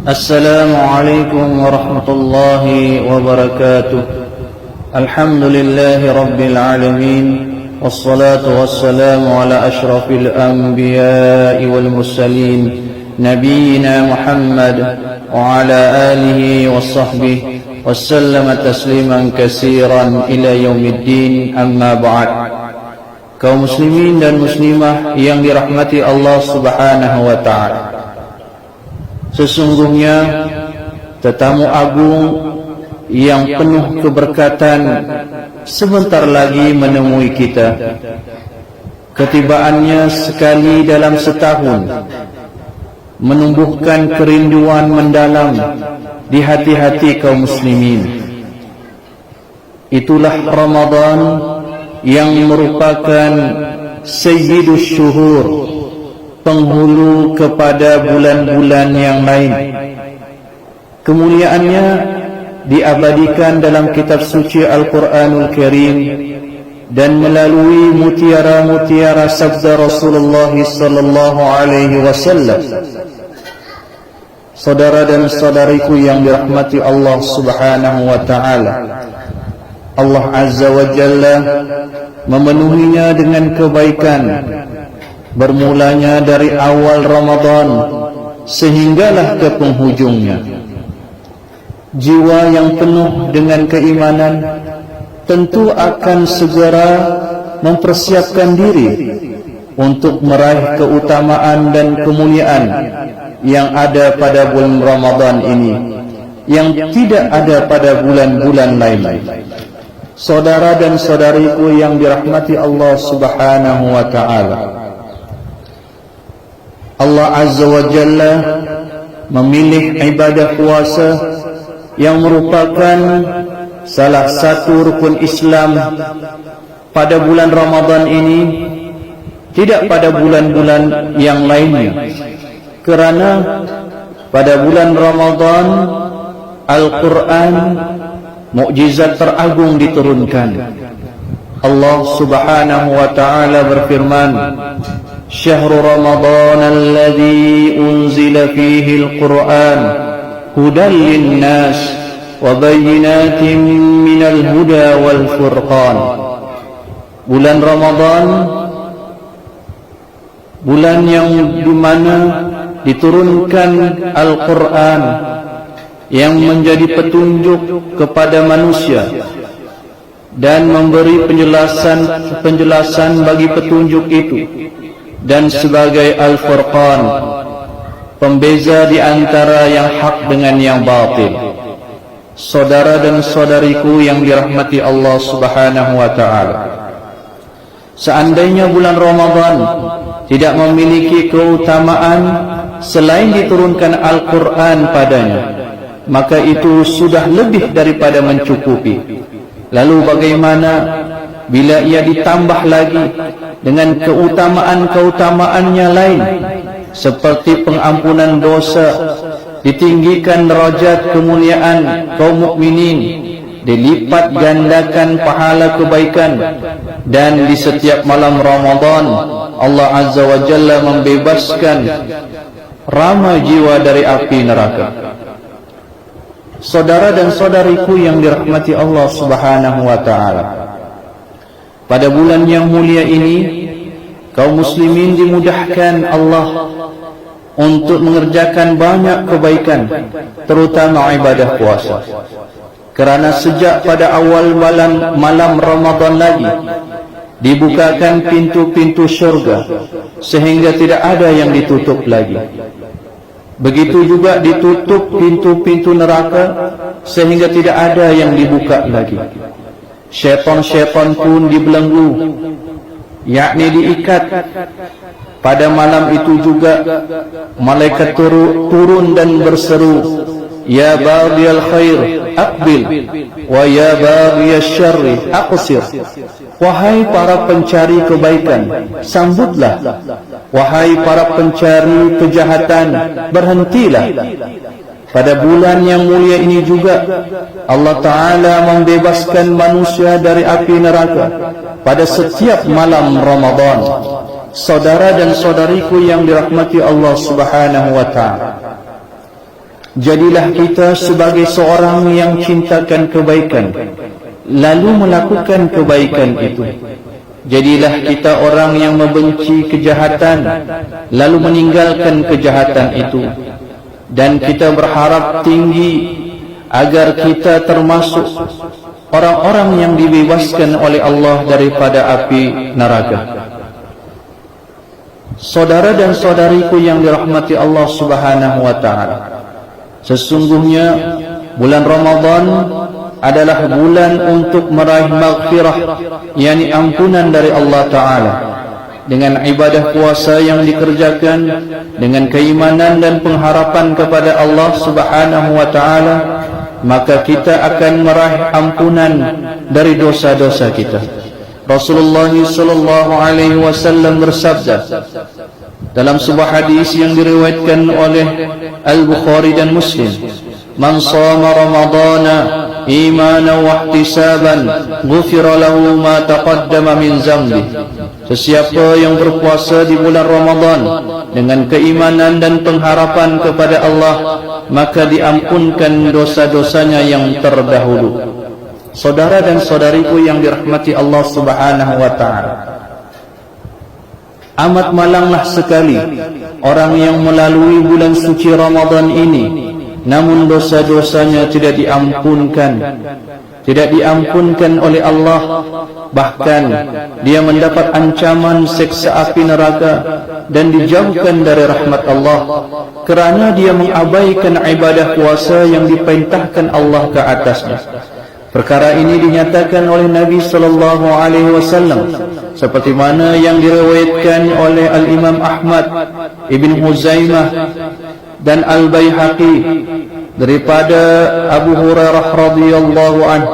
Assalamualaikum warahmatullahi wabarakatuh. Alhamdulillahi rabbil alamin. Wassalatu wassalamu ala ashrafil anbiya'i wal mursalin, nabiyyina Muhammad wa ala alihi wa sahbihi wassallama tasliman katsiran ila yaumiddin, amma ba'd. Kaum muslimin dan muslimah yang dirahmati Allah Subhanahu wa ta'ala, sesungguhnya tetamu agung yang penuh keberkatan sebentar lagi menemui kita. Ketibaannya sekali dalam setahun menumbuhkan kerinduan mendalam di hati-hati kaum muslimin. Itulah Ramadan yang merupakan sayyidus syuhur, penghulu kepada bulan-bulan yang lain. Kemuliaannya diabadikan dalam kitab suci Al-Quranul Karim dan melalui mutiara-mutiara sabda Rasulullah sallallahu alaihi wasallam. Saudara dan saudariku yang dirahmati Allah Subhanahu wa taala, Allah Azza wa Jalla memenuhinya dengan kebaikan, bermulanya dari awal Ramadan sehinggalah ke penghujungnya. Jiwa yang penuh dengan keimanan tentu akan segera mempersiapkan diri untuk meraih keutamaan dan kemuliaan yang ada pada bulan Ramadan ini, yang tidak ada pada bulan-bulan lain. Saudara dan saudariku yang dirahmati Allah Subhanahu wa ta'ala, Allah Azza wa Jalla memilih ibadah puasa yang merupakan salah satu rukun Islam pada bulan Ramadan ini, tidak pada bulan-bulan yang lainnya. Kerana pada bulan Ramadan Al-Quran, mukjizat teragung diturunkan. Allah Subhanahu wa ta'ala berfirman, Syahrul Ramadan alladhi unzila fihi al-Quran hudan linnas wa bayyinatin minal huda wal furqan. Bulan Ramadan, bulan yang dimana diturunkan Al-Quran yang menjadi petunjuk kepada manusia dan memberi penjelasan bagi petunjuk itu, dan sebagai Al-Furqan, pembeza di antara yang hak dengan yang batil. Saudara dan saudariku yang dirahmati Allah Subhanahu wa ta'ala, seandainya bulan Ramadan tidak memiliki keutamaan selain diturunkan Al-Quran padanya, maka itu sudah lebih daripada mencukupi. Lalu bagaimana bila ia ditambah lagi dengan keutamaan-keutamaannya lain, seperti pengampunan dosa, ditinggikan derajat kemuliaan kaum mukminin, dilipat gandakan pahala kebaikan, dan di setiap malam Ramadan Allah Azza wa Jalla membebaskan ramai jiwa dari api neraka. Saudara dan saudariku yang dirahmati Allah Subhanahu wa ta'ala, pada bulan yang mulia ini kaum muslimin dimudahkan Allah untuk mengerjakan banyak kebaikan, terutama ibadah puasa. Kerana sejak pada awal malam Ramadan lagi dibukakan pintu-pintu syurga sehingga tidak ada yang ditutup lagi. Begitu juga ditutup pintu-pintu neraka sehingga tidak ada yang dibuka lagi. Syaitan-syaitan pun dibelenggu, yakni diikat. Pada malam itu juga malaikat turun dan berseru, Ya baghiyal khair aqbil, wa ya baghiyasy syarri aqsir. Wahai para pencari kebaikan, sambutlah. Wahai para pencari kejahatan, berhentilah. Pada bulan yang mulia ini juga Allah Ta'ala membebaskan manusia dari api neraka pada setiap malam Ramadan. Saudara dan saudariku yang dirahmati Allah Subhanahu wa ta'ala, Jadilah kita sebagai seorang yang cintakan kebaikan, lalu melakukan kebaikan itu. Jadilah kita orang yang membenci kejahatan, lalu meninggalkan kejahatan itu. Dan kita berharap tinggi agar kita termasuk orang-orang yang dibebaskan oleh Allah daripada api neraka. Saudara dan saudariku yang dirahmati Allah Subhanahu wa ta'ala, sesungguhnya bulan Ramadan adalah bulan untuk meraih maghfirah, yakni ampunan dari Allah Ta'ala. Dengan ibadah puasa yang dikerjakan, dengan keimanan dan pengharapan kepada Allah Subhanahu wa ta'ala, maka kita akan meraih ampunan dari dosa-dosa kita. Rasulullah sallallahu alaihi wasallam bersabda dalam sebuah hadis yang diriwayatkan oleh Al-Bukhari dan Muslim, "Man shama Ramadana imanan wa ihtisaban, ghufira lahu ma taqaddama min dzambi." Sesiapa yang berpuasa di bulan Ramadan dengan keimanan dan pengharapan kepada Allah, maka diampunkan dosa-dosanya yang terdahulu. Saudara dan saudariku yang dirahmati Allah Subhanahu wa ta'ala, amat malanglah sekali orang yang melalui bulan suci Ramadan ini, namun dosa-dosanya tidak diampunkan oleh Allah. Bahkan dia mendapat ancaman seksa api neraka dan dijauhkan dari rahmat Allah, kerana dia mengabaikan ibadah puasa yang diperintahkan Allah ke atasnya. Perkara ini dinyatakan oleh Nabi sallallahu alaihi wasallam seperti mana yang diriwayatkan oleh Al-Imam Ahmad, Ibn Huzaimah dan Al-Baihaqi daripada Abu Hurairah radhiyallahu anhu,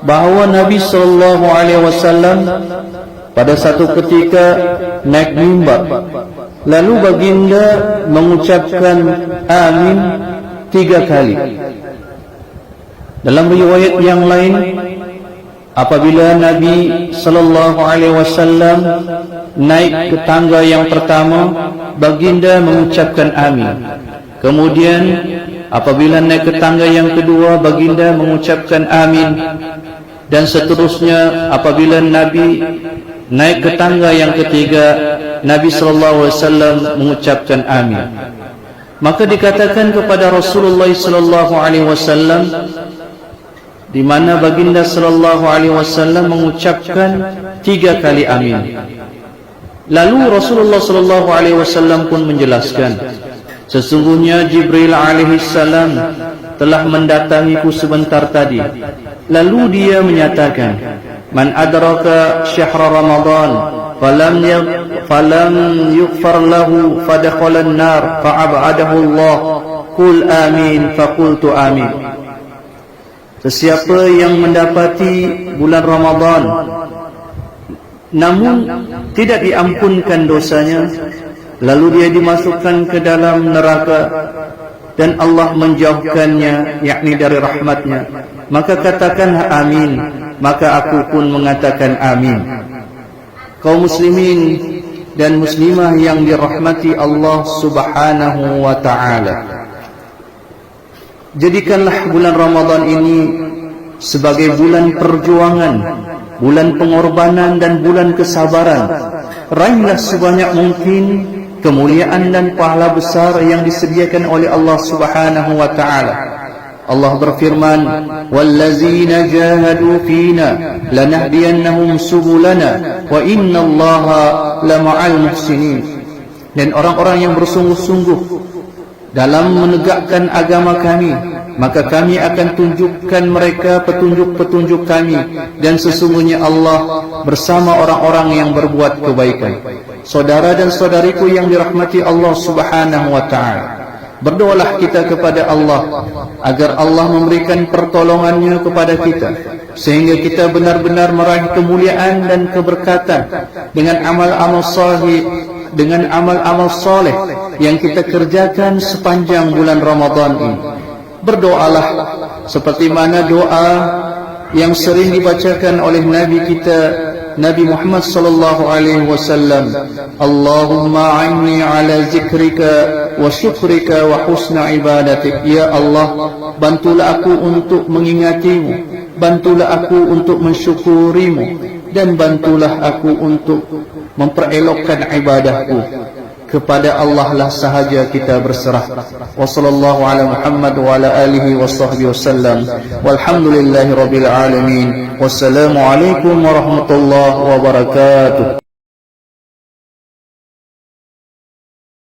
bahawa Nabi sallallahu alaihi wasallam pada satu ketika naik mimbar, lalu baginda mengucapkan amin 3 kali. Dalam riwayat yang lain, apabila Nabi sallallahu alaihi wasallam naik ke tangga yang pertama, baginda mengucapkan amin. Kemudian apabila naik ke tangga yang kedua, baginda mengucapkan amin. Dan seterusnya, apabila Nabi naik ke tangga yang ketiga, Nabi sallallahu alaihi wasallam mengucapkan amin. Maka dikatakan kepada Rasulullah sallallahu alaihi wasallam, di mana baginda sallallahu alaihi wasallam mengucapkan 3 kali amin. Lalu Rasulullah sallallahu alaihi wasallam pun menjelaskan, sesungguhnya Jibril alaihi salam telah mendatangiku sebentar tadi. Lalu dia menyatakan, man adraka syahra Ramadan falam yughfar lahu fadakhala an-nar fa'abadahu Allah. Qul amin, faqultu amin. Sesiapa yang mendapati bulan Ramadan namun tidak diampunkan dosanya, lalu dia dimasukkan ke dalam neraka dan Allah menjauhkannya, yakni dari rahmatnya, maka katakanlah amin. Maka aku pun mengatakan amin. Kaum muslimin dan muslimah yang dirahmati Allah Subhanahu wa ta'ala, jadikanlah bulan Ramadan ini sebagai bulan perjuangan, bulan pengorbanan dan bulan kesabaran. Raihlah sebanyak mungkin kemuliaan dan pahala besar yang disediakan oleh Allah Subhanahu wa ta'ala. Allah berfirman, "Wallazina jahadu fina lanahdiyannahum subulana wa innallaha lama'al muhsinin." Dan orang-orang yang bersungguh-sungguh dalam menegakkan agama kami, maka kami akan tunjukkan mereka petunjuk-petunjuk kami, dan sesungguhnya Allah bersama orang-orang yang berbuat kebaikan. Saudara dan saudariku yang dirahmati Allah Subhanahu wa ta'ala, berdoalah kita kepada Allah agar Allah memberikan pertolongannya kepada kita, sehingga kita benar-benar meraih kemuliaan dan keberkatan dengan amal-amal saleh yang kita kerjakan sepanjang bulan Ramadan ini. Berdoalah seperti mana doa yang sering dibacakan oleh Nabi kita Nabi Muhammad sallallahu alaihi wasallam, Allahumma a'inni ala zikrika wa syukrika wa husna ibadatik. Ya Allah, bantulah aku untuk mengingatimu, bantulah aku untuk mensyukurimu, dan bantulah aku untuk memperelokkan ibadahku. Kepada Allah lah sahaja kita berserah. Wa sallallahu ala Muhammad wa ala alihi wa sahbihi wasallam. Walhamdulillahi rabbil alamin. Wassalamu alaikum warahmatullahi wabarakatuh.